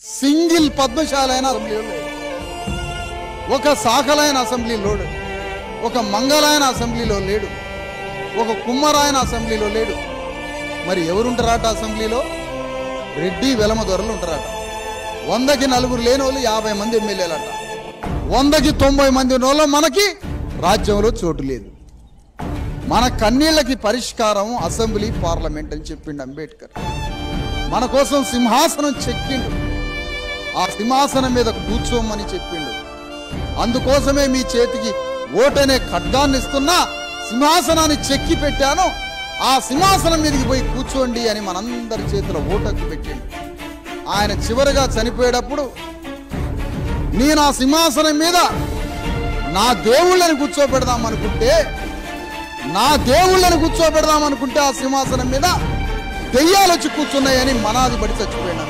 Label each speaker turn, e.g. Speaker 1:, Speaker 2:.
Speaker 1: Single పద్మశాలైన అసెంబ్లీలో లేడు, ఒక శాఖలైన అసెంబ్లీలో లేడు, ఒక మంగళాయన అసెంబ్లీలో లేడు, ఒక కుమ్మరాయన అసెంబ్లీలో లేడు. మరి ఎవరుంటారట అసెంబ్లీలో? రెడ్డి వెలమ దొరలు ఉంటారట. 100కి 4 లేని వాళ్ళు 50 మంది ఎమ్మెల్యేలట. 100కి 90 మంది ఉన్నోళ్ళు మనకి రాజ్యంలో చోటు లేదు. మన కన్నీళ్ళకి పరిష్కారం అసెంబ్లీ, పార్లమెంట్ అని చెప్పిండు అంబేద్కర్. మన కోసం సింహాసనం చెక్కిండు, ఆ సింహాసనం మీద కూర్చోమని చెప్పిండు. అందుకోసమే మీ చేతికి ఓటనే ఖడ్గాన్ని ఇస్తున్నా, సింహాసనాన్ని చెక్కి పెట్టాను, ఆ సింహాసనం మీదకి పోయి కూర్చోండి అని మనందరి చేతిలో ఓటకు పెట్టిండు. ఆయన చివరిగా చనిపోయేటప్పుడు, నేను ఆ సింహాసనం మీద నా దేవుళ్ళని కూర్చోబెడదామనుకుంటే ఆ సింహాసనం మీద దెయ్యాలు వచ్చి కూర్చున్నాయని మనాది పడి చచ్చిపోయాడు.